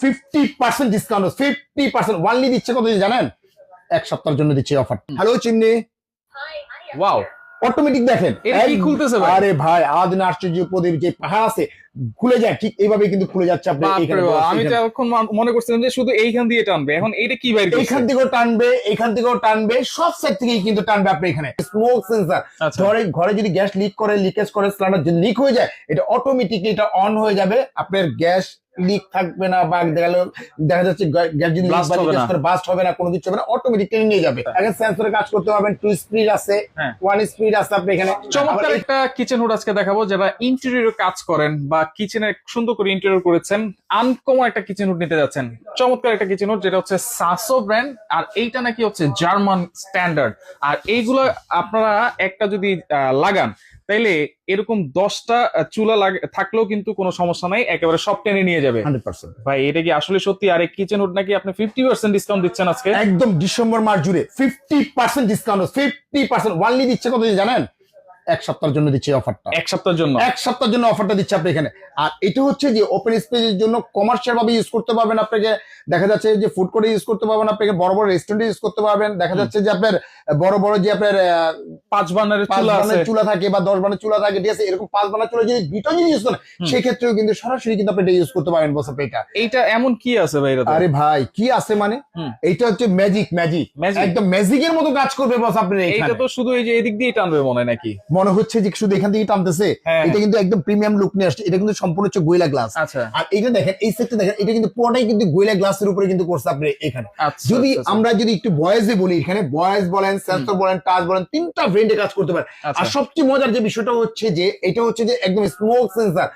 50% discount, 50% only দিচ্ছে কত জানেন? এক সপ্তাহের জন্য দিচ্ছে offer. Hello chimney, wow, automatic দেখেন এটা কি খুলতেছে ভাই? আরে ভাই আদিন আশ্চর্য প্রদীপ যে পাহাড় আছে খুলে যায়, ঠিক এইভাবে কিন্তু খুলে যাচ্ছে। আপনি বাপরে বাপ, আমি তো এখন মনে করছিলাম যে শুধু এইখান দিয়ে টানবে, এখন এইটা কি বাইর করছে? এইখান থেকেও টানবে, এইখান থেকেও টানবে, সব সাইড থেকেই কিন্তু টানবে। আপনি এখানে স্মোক সেন্সর, আচ্ছা। ঘরে যদি গ্যাস লিক করে, লিকেজ করে, সিলিন্ডার যদি লিক হয়ে যায়, এটা অটোমেটিকলি এটা অন হয়ে যাবে। আপনার গ্যাস লিক থাকবে না, বা দেখা যাচ্ছে গ্যাস যদি বাস্ট হবে না, কোনো কিছু হবে না, অটোমেটিকলি নিয়ে যাবে। আগে সেন্সরে কাজ করতে পারবেন, 2 স্পিড আছে, 1 স্পিড আছে। আপনি এখানে চমৎকার একটা কিচেন হুড আজকে দেখাবো, যারা ইন্টেরিয়র কাজ করেন বা কিচেনে সুন্দর করে ইন্টেরিয়র করেছেন, আনকমন একটা কিচেন হুড নিতে যাচ্ছেন। চমৎকার একটা কিচেন হুড, যেটা হচ্ছে সাসো ব্র্যান্ড, আর এইটা নাকি হচ্ছে জার্মান স্ট্যান্ডার্ড। আর এইগুলো আপনারা একটা যদি লাগান, তাইলে এরকম 10টা চুলা থাকলেও কিন্তু কোনো সমস্যা নাই, একেবারে সব টেনে নিয়ে যাবে 100%। ভাই এটা কি আসলে সত্যি? আর এই কিচেন হুড নাকি আপনি 50% ডিসকাউন্ট দিচ্ছেন আজকে? একদম ডিসেম্বর মাস জুড়ে 50% ডিসকাউন্ট, 50% ওয়ানলি দিচ্ছে কত জানেন? এক সপ্তাহের জন্য দিচ্ছে অফারটা। এক সপ্তাহের জন্য, এক সপ্তাহের জন্য অফারটা দিচ্ছে আপনি এখানে। আর এটা হচ্ছে যে ওপেন স্পেসের জন্য কমার্শিয়াল ভাবে ইউজ করতে পারবেন। আপনাকে দেখা যাচ্ছে যে ফুড কোর্টে ইউজ করতে পারবেন, আপনাকে বড় বড় রেস্টুরেন্টে ইউজ করতে পারবেন। দেখা যাচ্ছে যে আপনার বড় বড় যে আপনার 5 বার্নারের চুলা থাকে বা 10 বার্নার চুলা থাকে, ঠিক আছে, এরকম 5 বার্নার চুলা যদি দুটো যদি ইউজ করেন, সেক্ষেত্রেও কিন্তু সরাসরি কিন্তু আপনি এটা ইউজ করতে পারবেন। বস আপনি এইটা এমন কি আছে ভাই? এটা আরে ভাই কি আছে মানে, এইটা হচ্ছে ম্যাজিক, একদম ম্যাজিকের মতো কাজ করবে বস আপনার। এইটা তো শুধু এই যে এদিক দিয়ে টানবে মনে হয় নাকি? মনে হচ্ছে যে শুধু এখান থেকে টানতেছে, এটা কিন্তু একদম প্রিমিয়াম লুক নিয়ে আসছে। এটা কিন্তু সম্পূর্ণ হচ্ছে গোয়েলা গ্লাস। আচ্ছা। আর এইটা দেখেন, এই সেটটা দেখেন, এটা কিন্তু পুরোটাই কিন্তু গোয়েলা গ্লাসের উপরে কিন্তু করছে আপনি এখানে। যদি আমরা যদি একটু ভয়েসে বলি, এখানে ভয়েস বলেন, সেন্সর বলেন, টাচ বলেন, 3টা ব্র্যান্ডে কাজ করতে পারে। আর সবচেয়ে মজার যে বিষয়টা হচ্ছে যে এটা হচ্ছে যে একদম স্মোক সেন্সর।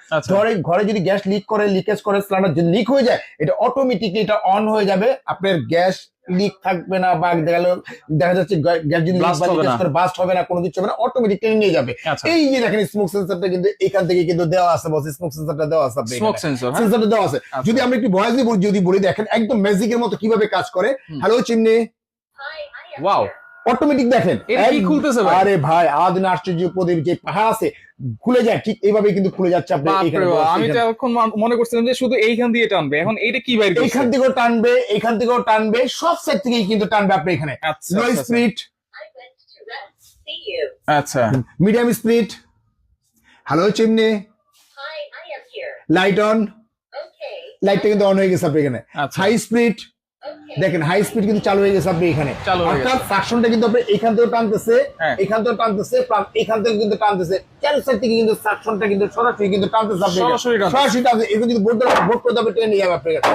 ঘরে যদি গ্যাস লিক করে, লিকেজ করে, সিলিন্ডার যদি লিক হয়ে যায়, এটা অটোমেটিকলি এটা অন হয়ে যাবে। আপনার গ্যাস লিক থাকবে না, বা দেখা যাচ্ছে গ্যাস যদি বাস্ট হবে না, কোনো কিছু হবে না, অটোমেটিকলি নিয়ে যাবে। এই যে দেখেন স্মোক সেন্সরটা কিন্তু এখান থেকে কিন্তু দেওয়া আছে বস। স্মোক সেন্সরটা দেওয়া আছে, স্মোক সেন্সরটা দেওয়া আছে। যদি আমরা একটু ভয়েস দিয়ে যদি বলি, দেখেন একদম ম্যাজিকের মতো কিভাবে কাজ করে। হ্যালো চিমনি, ওয়াও, অটোমেটিক দেখেন, এটা কি খুলতেছে ভাই? আরে ভাই আদিন আশ্চর্য প্রদীপ যে পাহাড় আছে খুলে যায়, ঠিক এইভাবে কিন্তু খুলে যাচ্ছে। আপনি এখানে আমি তো এখন মনে করছিলাম যে শুধু এইখান দিয়ে টানবে, এখন এইটা কি বাইর করছে? এইখান থেকেও টানবে, এইখান থেকেও টানবে, সব সাইড থেকেই কিন্তু টানবে। আপনি এখানে লো স্পিড, আচ্ছা, medium speed, hello chimney, light on, লাইটটা কিন্তু অন হয়ে গেছে আপনি এখানে। হাই স্পিড দেখেন, হাই স্পিড কিন্তু চালু হয়ে গেছে আপনি এখানে। অর্থাৎ সাকশনটা কিন্তু আপনি এখান থেকেও টানতেছে, এখান থেকেও টানতেছে, এখান থেকে কিন্তু টানতেছে, চার সাইড থেকে কিন্তু সাকশনটা কিন্তু সরাসরি কিন্তু টানতেছে আপনি, সরাসরি টানতেছে। এগুলো যদি বোর্ড করে দাও, টেনে নিয়ে যাবে আপনার কাছে।